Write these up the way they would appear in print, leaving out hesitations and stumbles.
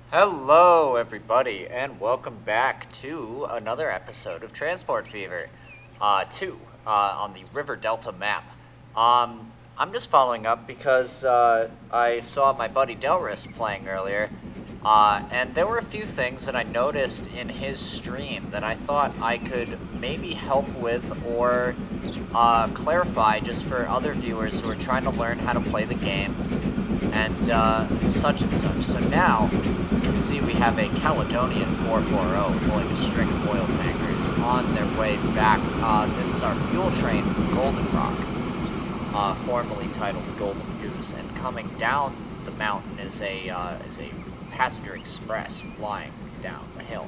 Hello, everybody, and welcome back to another episode of Transport Fever 2 on the River Delta map. I'm just following up because I saw my buddy Delris playing earlier, and there were a few things that I noticed in his stream that I thought I could maybe help with or clarify just for other viewers who are trying to learn how to play the game and such and such. So now you can see we have a Caledonian 440 pulling a string of oil tankers on their way back. This is our fuel train from Golden Rock, formerly titled Golden Goose, and coming down the mountain is a passenger express flying down the hill.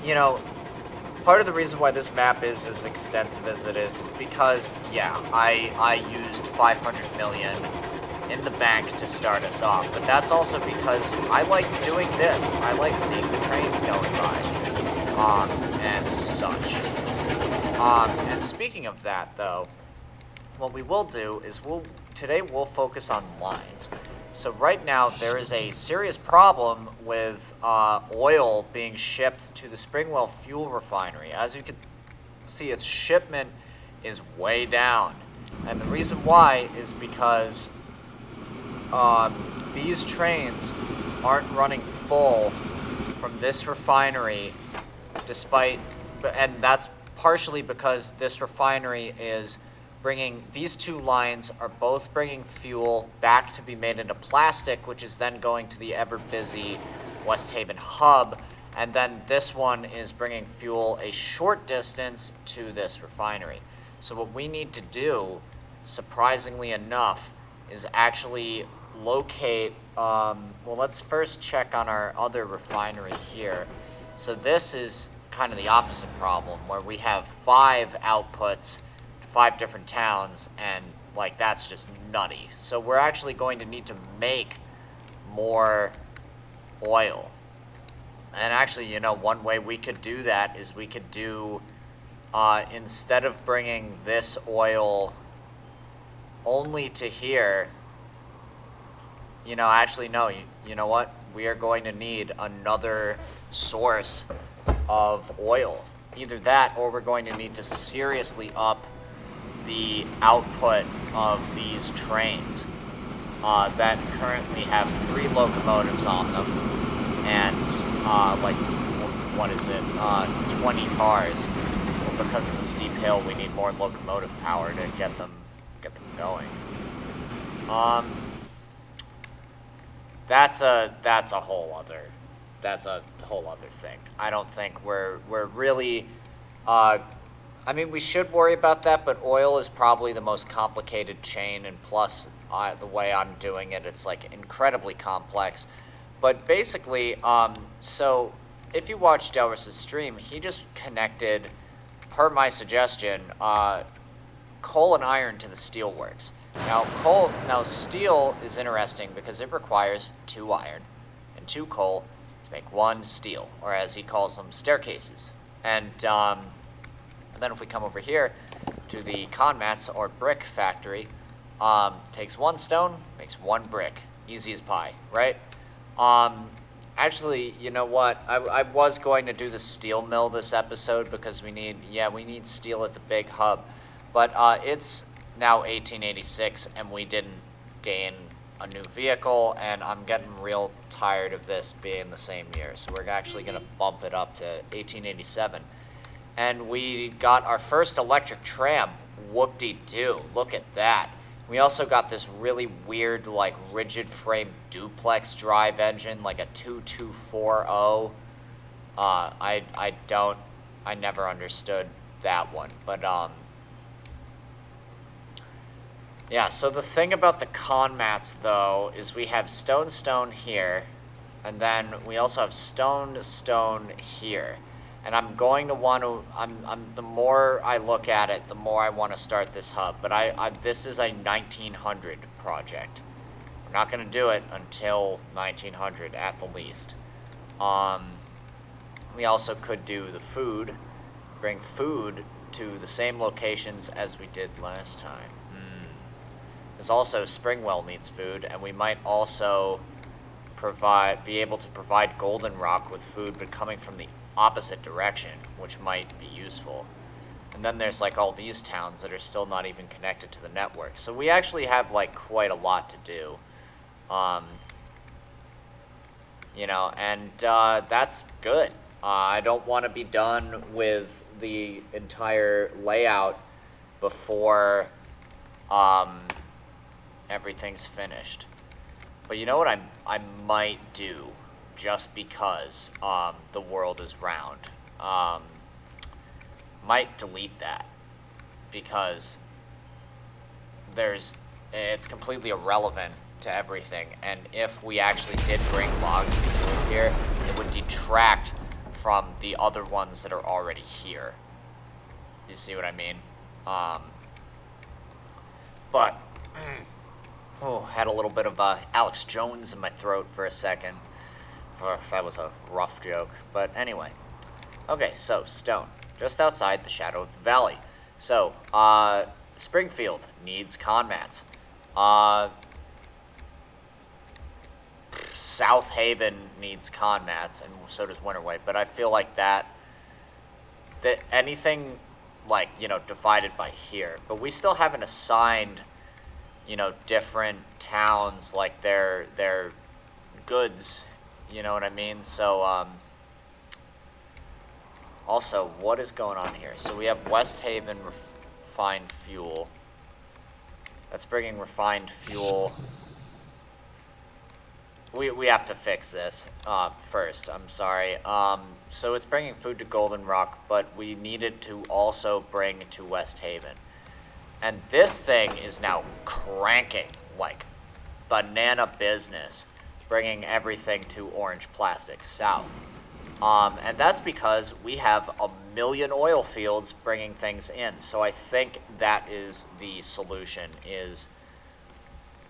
You know, part of the reason why this map is as extensive as it is because, yeah, I used 500 million in the bank to start us off, but that's also because I like doing this. I like seeing the trains going by, and such. And speaking of that, though, what we will do is today we'll focus on lines. So right now there is a serious problem with oil being shipped to the Springwell fuel refinery. As you can see, its shipment is way down, and the reason why is because these trains aren't running full from this refinery, and that's partially because this refinery is these two lines are both bringing fuel back to be made into plastic, which is then going to the ever-busy West Haven hub, and then this one is bringing fuel a short distance to this refinery. So what we need to do, surprisingly enough, is actually locate, let's first check on our other refinery here. So this is kind of the opposite problem, where we have 5 outputs, 5 different towns, and like that's just nutty. So we're actually going to need to make more oil. And actually, one way we could do that is we could do, instead of bringing this oil only to here, actually no, you know what? We are going to need another source of oil. Either that, or we're going to need to seriously up the output of these trains that currently have 3 locomotives on them and 20 cars. Well, because of the steep hill, we need more locomotive power to get them going. That's a whole other thing. I don't think we're really. We should worry about that, but oil is probably the most complicated chain, and plus, the way I'm doing it, it's like incredibly complex. But basically, so if you watch Delris's stream, he just connected, per my suggestion, coal and iron to the steel works. Now steel is interesting because it requires 2 iron and 2 coal to make 1 steel, or as he calls them, staircases. And then if we come over here to the Conmats or brick factory, takes 1 stone, makes 1 brick. Easy as pie, right? Actually, you know what? I was going to do the steel mill this episode because we need steel at the big hub. But it's now 1886 and we didn't gain a new vehicle, and I'm getting real tired of this being the same year. So we're actually going to bump it up to 1887. And we got our first electric tram. Whoop-de-doo. Look at that. We also got this really weird, like, rigid frame duplex drive engine, like a 2240. I never understood that one. But, yeah, so the thing about the Conmats, though, is we have stone here, and then we also have stone here. And I'm going to want to, the more I look at it, the more I want to start this hub. But this is a 1900 project. We're not going to do it until 1900 at the least. We also could do the food, bring food to the same locations as we did last time. Because also Springwell needs food, and we might also be able to provide Goldenrock with food, but coming from the opposite direction, which might be useful. And then there's like all these towns that are still not even connected to the network. So we actually have like quite a lot to do. You know, and that's good. I don't want to be done with the entire layout before everything's finished. But you know what I might do, just because the world is round? Might delete that, because it's completely irrelevant to everything, and if we actually did bring logs and tools here, it would detract from the other ones that are already here. You see what I mean? But had a little bit of Alex Jones in my throat for a second. That was a rough joke, but anyway. Okay, so stone, just outside the shadow of the valley. So Springfield needs conmats. South Haven needs conmats, and so does Winterway. But I feel like that anything like, you know, divided by here. But we still haven't assigned, you know, different towns like their goods. You know what I mean? So also, what is going on here? So we have West Haven refined fuel. That's bringing refined fuel. We have to fix this first. I'm sorry. So it's bringing food to Goldenrock, but we needed to also bring to West Haven. And this thing is now cranking like banana business, bringing everything to Orange Plastic South. And that's because we have a million oil fields bringing things in. So I think that is the solution.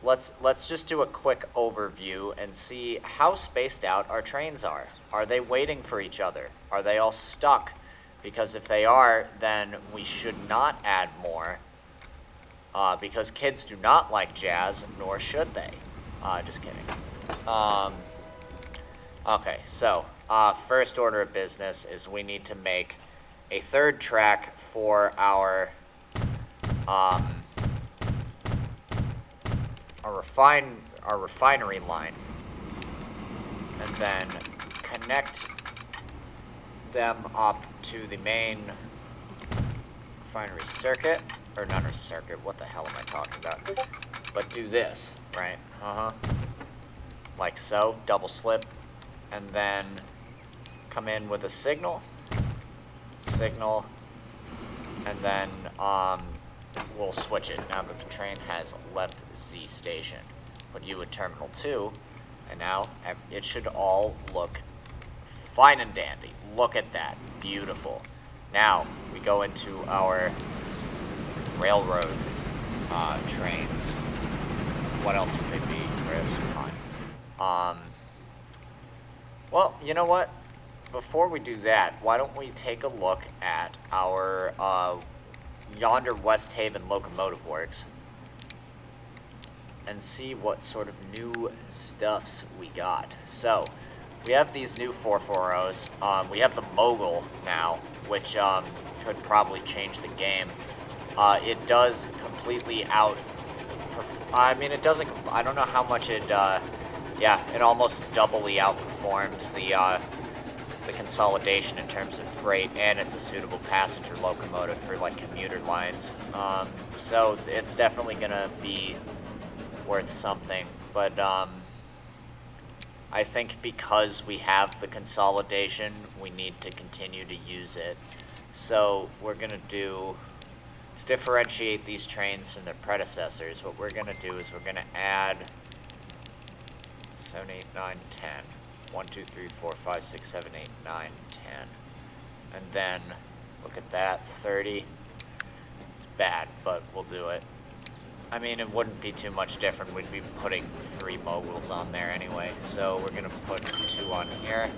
Let's just do a quick overview and see how spaced out our trains are. Are they waiting for each other? Are they all stuck? Because if they are, then we should not add more. Because kids do not like jazz, nor should they. Just kidding. Okay, so first order of business is we need to make a third track for our refinery line, and then connect them up to the main refinery circuit, or not a circuit, what the hell am I talking about? But do this, right? Like so, double slip, and then come in with a signal, and then we'll switch it now that the train has left Z station. Put you at Terminal 2, and now it should all look fine and dandy. Look at that. Beautiful. Now, we go into our railroad trains. What else would they be, Chris? Fine. Well, you know what? Before we do that, why don't we take a look at our yonder West Haven Locomotive Works and see what sort of new stuffs we got. So, we have these new 440s. We have the Mogul now, which could probably change the game. It does completely it doesn't, I don't know how much it, it almost doubly outperforms the consolidation in terms of freight, and it's a suitable passenger locomotive for like commuter lines. So it's definitely gonna be worth something, but I think because we have the consolidation, we need to continue to use it. So we're gonna do, to differentiate these trains from their predecessors, what we're gonna do is we're gonna add 7, 8, 9, 10. 1, 2, 3, 4, 5, 6, 7, 8, 9, 10. And then, look at that, 30. It's bad, but we'll do it. I mean, it wouldn't be too much different. We'd be putting 3 moguls on there anyway. So we're going to put 2 on here.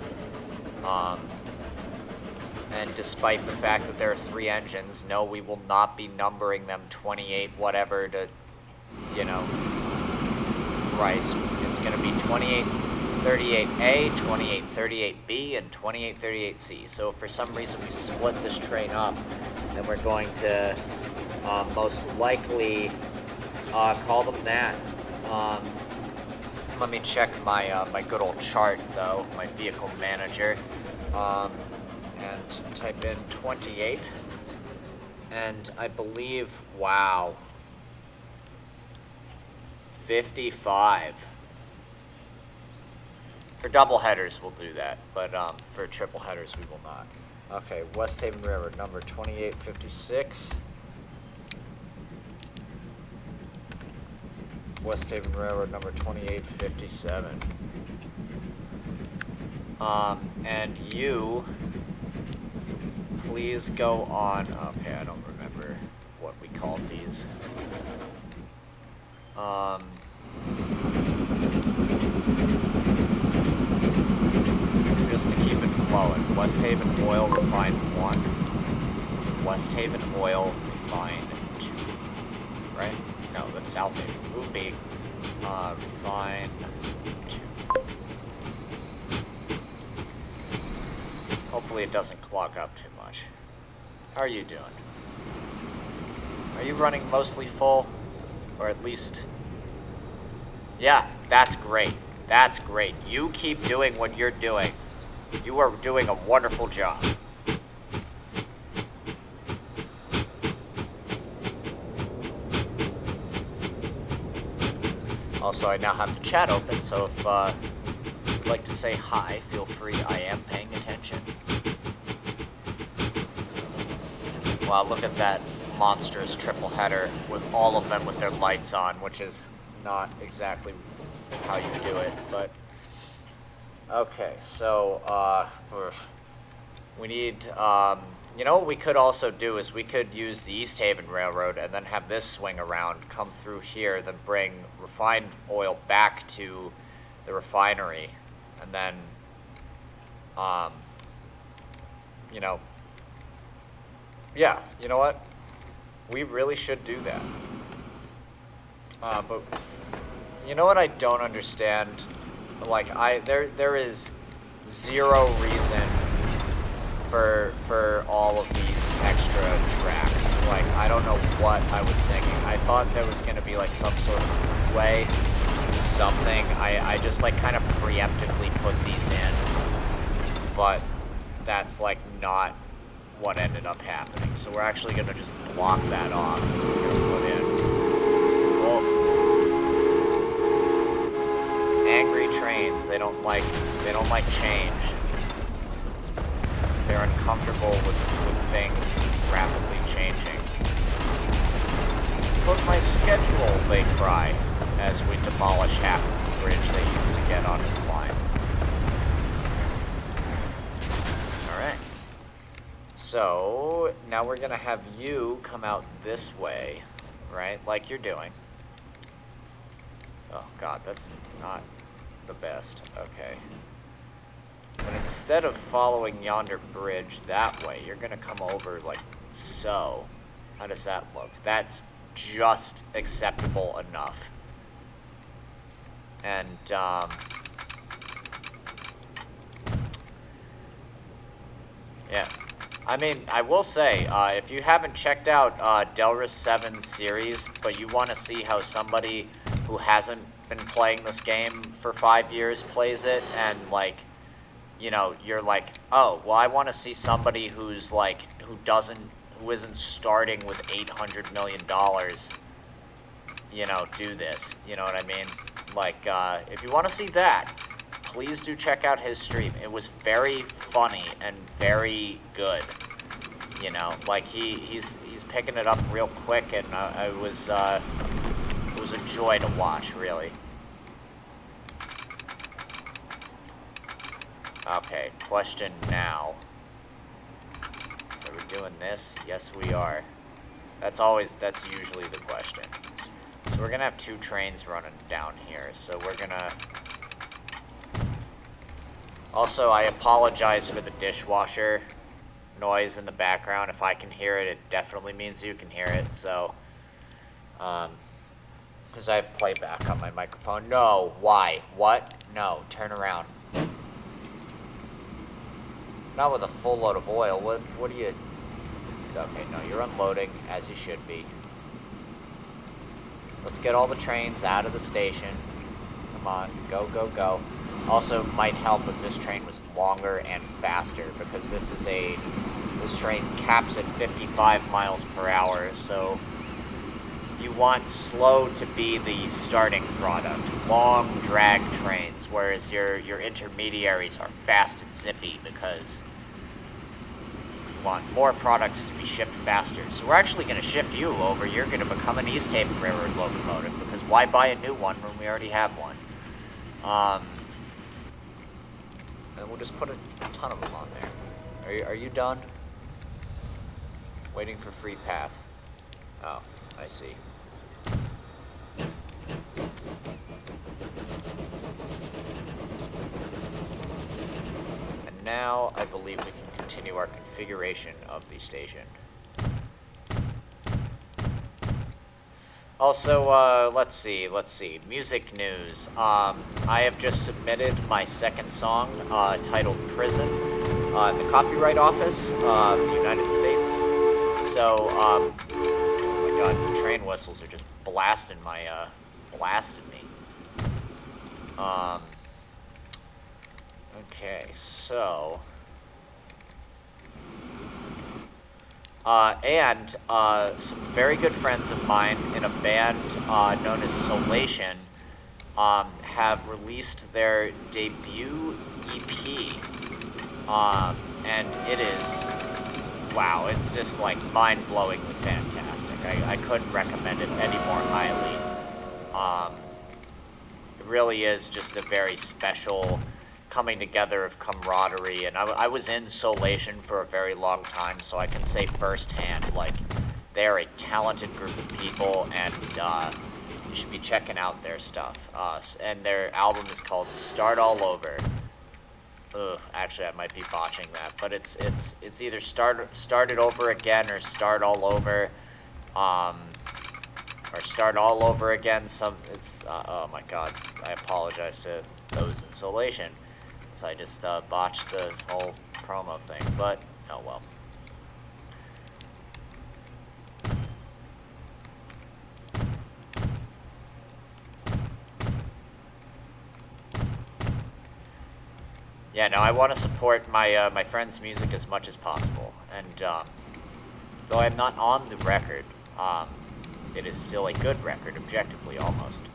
And despite the fact that there are 3 engines, no, we will not be numbering them 28 whatever to you know, price. It's going to be 2838A, 2838B, and 2838C. So if for some reason we split this train up, then we're going to most likely call them that. Let me check my my good old chart though, my vehicle manager, and type in 28, and I believe, wow, 55. For double headers we'll do that, but for triple headers we will not. Okay, West Haven Railroad number 2856. West Haven Railroad number 2857. And you, please go on, okay, I don't remember what we called these. Just to keep it flowing, West Haven Oil Refined 1, West Haven Oil Refined 2, right? No, that's South Haven. Ooh, big. Refined 2. Hopefully it doesn't clog up too much. How are you doing? Are you running mostly full? Or at least... Yeah, that's great. That's great. You keep doing what you're doing. You are doing a wonderful job. Also, I now have the chat open, so if you'd like to say hi, feel free. I am paying attention. Wow, look at that monstrous triple header with all of them with their lights on, which is not exactly how you do it, but... Okay, so, we need, you know what we could also do is we could use the East Haven Railroad and then have this swing around, come through here, then bring refined oil back to the refinery, and then, you know, yeah, you know what? We really should do that. But, you know what I don't understand? Like, there is zero reason for all of these extra tracks. Like, I don't know what I was thinking. I thought there was gonna be like some sort of way, something. I just like kind of preemptively put these in, but that's like not what ended up happening. So we're actually gonna just block that off. We're gonna put in, well, angry trains. They don't like change. They're uncomfortable with things rapidly changing. Put my schedule, they cry, as we demolish half of the bridge they used to get onto the line. Alright. So, now we're gonna have you come out this way, right? Like you're doing. Oh god, that's not the best. Okay. But instead of following yonder bridge that way, you're gonna come over like so. How does that look? That's just acceptable enough. And, yeah. I mean, I will say, if you haven't checked out Delris 7's series, but you want to see how somebody who hasn't been playing this game for 5 years plays it, and, like, you know, you're like, oh, well, I want to see somebody who's, like, who isn't starting with $800 million, you know, do this. You know what I mean? Like, if you want to see that, please do check out his stream. It was very funny and very good. You know, like he's picking it up real quick, and it was a joy to watch, really. Okay, question now. So we're doing this? Yes, we are. That's usually the question. So we're gonna have 2 trains running down here. So we're gonna. Also, I apologize for the dishwasher noise in the background. If I can hear it, it definitely means you can hear it. So, Because I have playback on my microphone. No, why? What? No, turn around. Not with a full load of oil. What are you... Okay, no, you're unloading, as you should be. Let's get all the trains out of the station. Come on, go, go, go. Also, might help if this train was longer and faster, because this train caps at 55 miles per hour, so you want slow to be the starting product. Long drag trains, whereas your intermediaries are fast and zippy, because you want more products to be shipped faster. So we're actually going to shift you over. You're going to become an East Haven Railroad locomotive, because why buy a new one when we already have one? And we'll just put a ton of them on there. Are you done? Waiting for free path. Oh, I see. And now I believe we can continue our configuration of the station. Also, let's see. Music news. I have just submitted my second song, titled Prison, in the Copyright Office of the United States. So, oh my god, the train whistles are just blasting me. Okay, so... and some very good friends of mine in a band known as Solation have released their debut EP. And it is, wow, it's just like mind-blowingly fantastic. I couldn't recommend it any more highly. It really is just a very special coming together of camaraderie, and I was in Solation for a very long time, so I can say firsthand, like, they're a talented group of people, and you should be checking out their stuff. And their album is called Start All Over. Ugh, actually, I might be botching that, but it's either Start It Over Again or Start All Over, or Start All Over Again. Oh my god, I apologize to those in Solation. So I just botched the whole promo thing, but oh well. Yeah, no, I want to support my my friend's music as much as possible, and though I'm not on the record, it is still a good record, objectively, almost.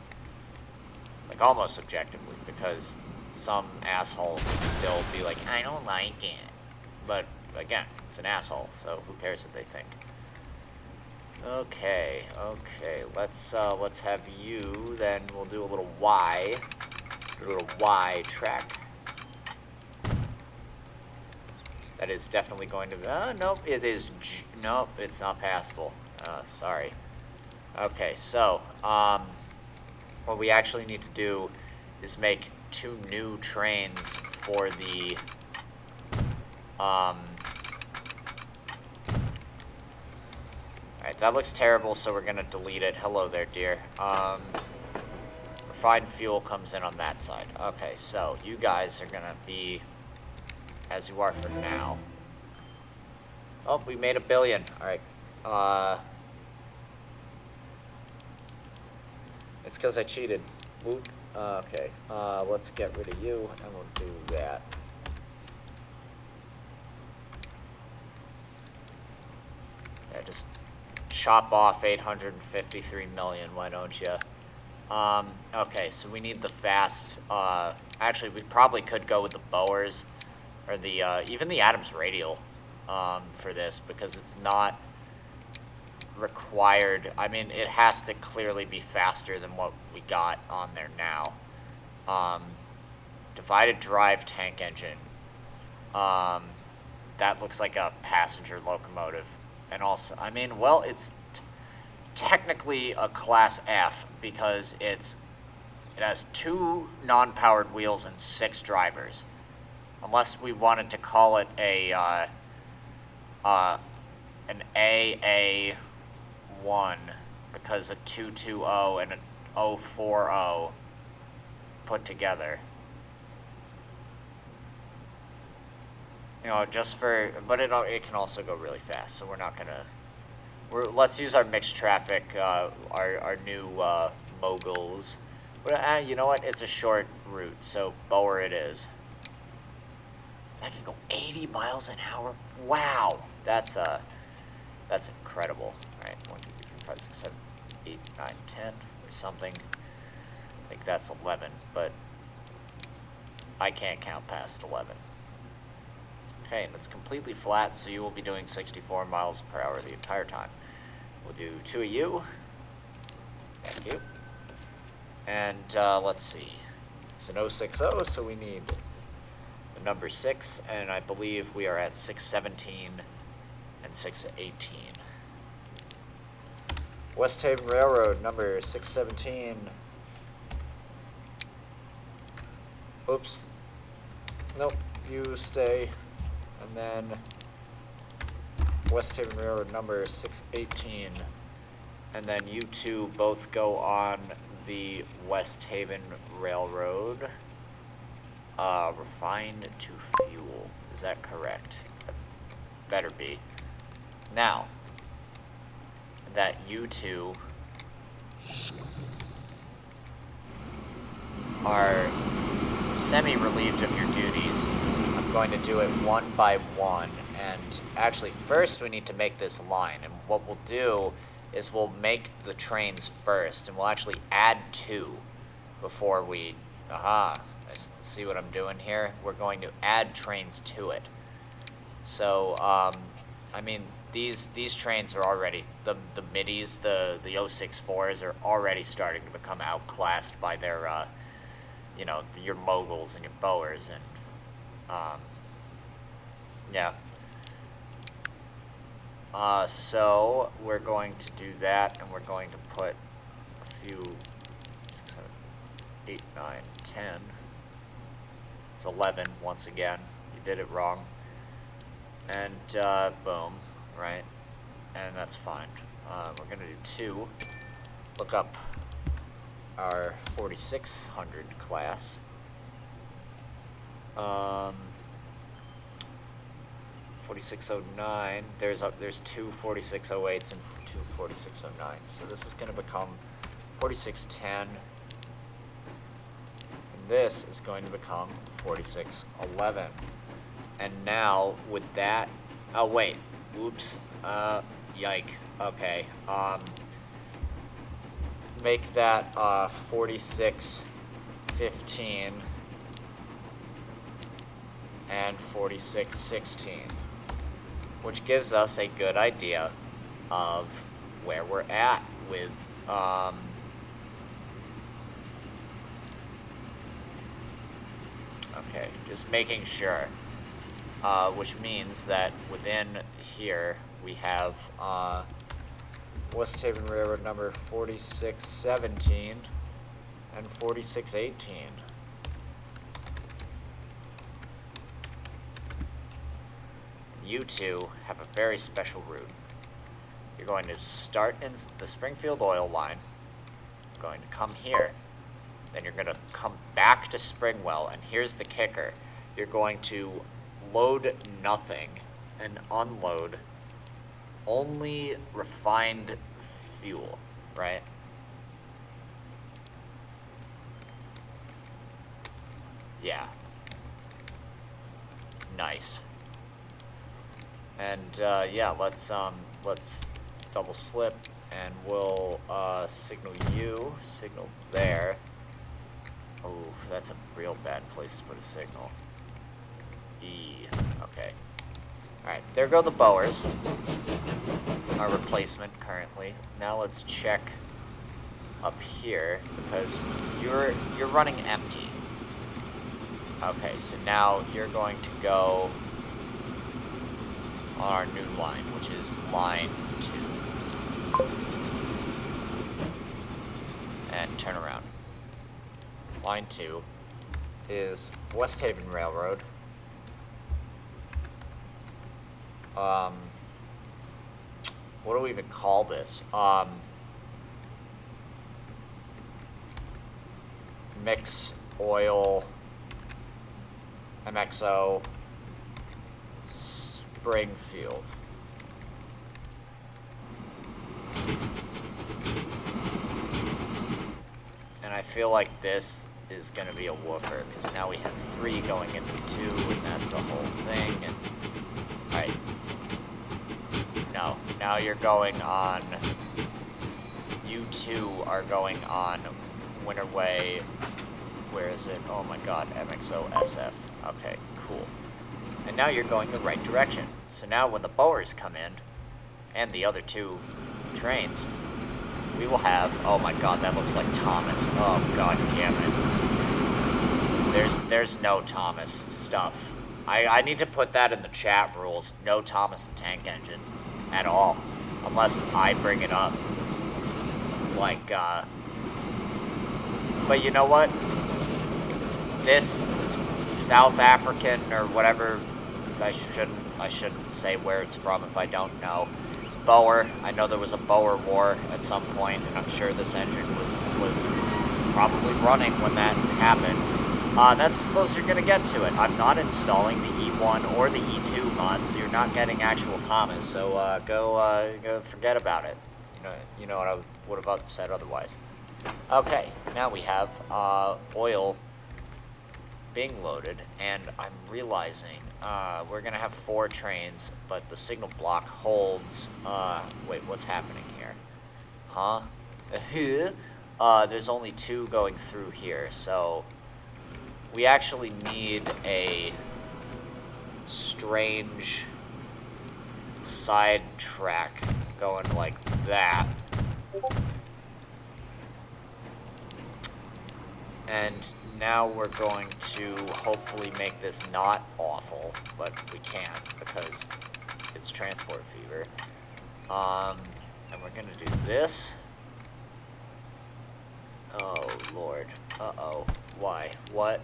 Like, almost objectively, because some asshole can still be like, I don't like it. But, again, it's an asshole, so who cares what they think. Okay, let's have you, then we'll do a little Y track. That is definitely going to, nope, it is, nope, it's not passable. Sorry. Okay, so, what we actually need to do is make 2 new trains for the, alright, that looks terrible, so we're gonna delete it. Hello there, dear. Refined fuel comes in on that side. Okay, so you guys are gonna be as you are for now. Oh, we made $1 billion. Alright, it's because I cheated. Oop. Okay, let's get rid of you, and we'll do that. Yeah, just chop off 853 million, why don't you? Okay, so we need the fast, actually, we probably could go with the Boers, or the, even the Adams Radial, for this, because it's not required. I mean, it has to clearly be faster than what we got on there now. Divided drive tank engine. That looks like a passenger locomotive. And also, I mean, well, it's technically a Class F because it has 2 non-powered wheels and 6 drivers. Unless we wanted to call it an AA1, because a 220 and 040 put together. You know, just for, but it can also go really fast, so we're not gonna, let's use our mixed traffic, our new moguls. But you know what, it's a short route, so Bower it is. That can go 80 miles an hour, wow, that's incredible. All right, 1, 2, 3, 4, 5, 6, 7, 8, 9, 10, or something. I think that's 11, but I can't count past 11. Okay, and it's completely flat, so you will be doing 64 miles per hour the entire time. We'll do 2 of you. Thank you. And let's see. It's an 060, so we need the number 6, and I believe we are at 617 and 618. West Haven Railroad, number 617. Oops. Nope, you stay. And then West Haven Railroad, number 618. And then you two both go on the West Haven Railroad. Refined to fuel. Is that correct? Better be. Now, that you two are semi-relieved of your duties, I'm going to do it one by one. And actually, first we need to make this line. And what we'll do is we'll make the trains first, and we'll actually add 2 before we, see what I'm doing here? We're going to add trains to it. So, I mean, these trains are already, the middies, the 064s are already starting to become outclassed by their, you know, your moguls and your bowers, and, yeah. So we're going to do that, and we're going to put a few, 6, 7, 8, 9, 10. It's 11 once again. You did it wrong. And boom, right? And that's fine. We're gonna do 2. Look up our 4600 class. 4609. There's 2 4608s and 2 4609s. So this is gonna become 4610. And this is going to become 4611. And now with that, oh wait, oops, yike, okay, make that 4615 and 4616, which gives us a good idea of where we're at with okay, just making sure. Which means that within here we have West Haven Railroad number 4617 and 4618. You two have a very special route. You're going to start in the Springfield Oil line, going to come here, then you're going to come back to Springwell, and here's the kicker. You're going to load nothing and unload only refined fuel, right? Yeah. Nice. And yeah, let's double slip, and we'll signal you, signal there. Oh, that's a real bad place to put a signal. E. Okay. Alright, there go the bowers. Our replacement currently. Now let's check up here, because you're running empty. Okay, so now you're going to go on our new line, which is line 2. And turn around. Line 2 is West Haven Railroad. What do we even call this? mix oil, MXO, Springfield. And I feel like this is going to be a woofer, because now we have 3 going into 2, and that's a whole thing, and... Alright. No. Now you're going on... You 2 are going on Winter Way. Where is it? Oh my god, MXO SF. Okay, cool. And now you're going the right direction. So now when the Boers come in, and the other 2 trains, we will have... Oh my god, that looks like Thomas. Oh god damn it. There's no Thomas stuff. I need to put that in the chat rules. No Thomas the Tank Engine. At all. Unless I bring it up. Like, But you know what? This South African or whatever... I shouldn't say where it's from if I don't know. It's Boer. I know there was a Boer war at some point, and I'm sure this engine was probably running when that happened. That's as close as you're going to get to it. I'm not installing the E1 or the E2 mods, so you're not getting actual Thomas, so go forget about it. You know what I would have said otherwise. Okay, now we have oil being loaded, and I'm realizing we're going to have 4 trains, but the signal block holds... wait, what's happening here? Huh? There's only 2 going through here, so... We actually need a strange side track going like that. And now we're going to hopefully make this not awful, but we can't because it's transport fever. And we're gonna do this. Oh, Lord. Uh-oh. Why? What?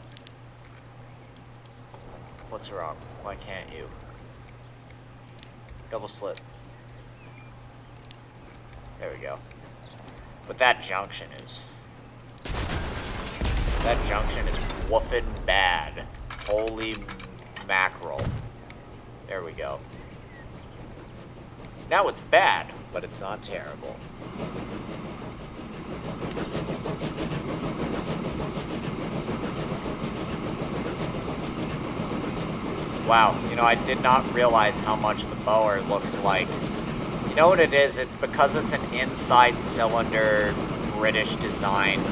What's wrong? Why can't you? Double slip. There we go. But that junction is... That junction is woofing bad. Holy mackerel. There we go. Now it's bad, but it's not terrible. Wow, I did not realize how much the Boer looks like. You know what it is? It's because it's an inside cylinder, British designed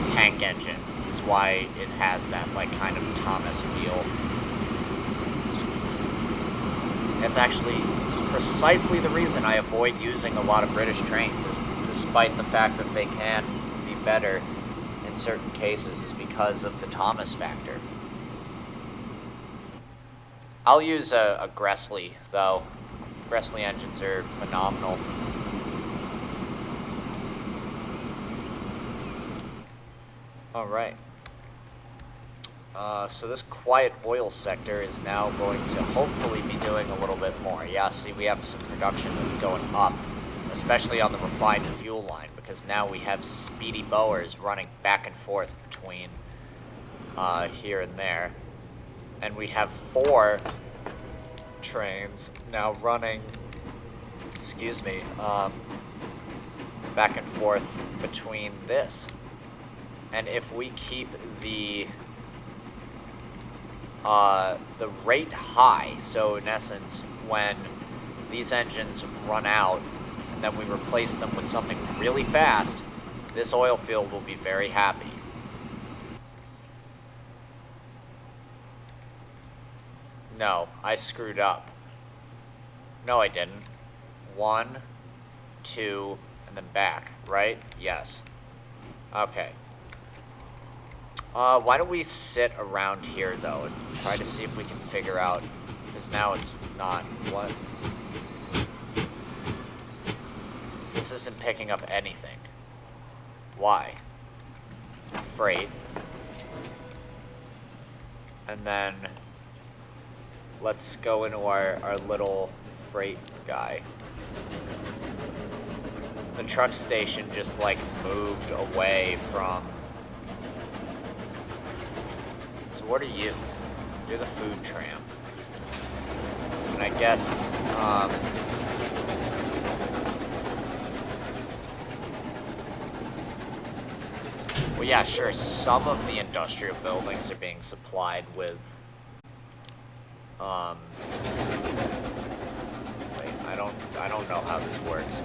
tank engine. Is why it has that kind of Thomas feel. That's actually precisely the reason I avoid using a lot of British trains, despite the fact that they can be better in certain cases, is because of the Thomas factor. I'll use a Gressley, though. Gressley engines are phenomenal. Alright. So this quiet oil sector is now going to hopefully be doing a little bit more. Yeah, see, we have some production that's going up, especially on the refined fuel line, because now we have speedy Boers running back and forth between here and there. And we have 4 trains now running, back and forth between this. And if we keep the rate high, so in essence, when these engines run out, and then we replace them with something really fast, this oil field will be very happy. No, I screwed up. No, I didn't. 1, 2, and then back, right? Yes. Okay. Why don't we sit around here, though, and try to see if we can figure out, because now it's not. What? This isn't picking up anything. Why? Freight. And then... let's go into our little freight guy. the truck station just like moved away from. So what are you? You're the food tramp. And I guess, well, yeah, sure, some of the industrial buildings are being supplied with, wait, I don't know how this works.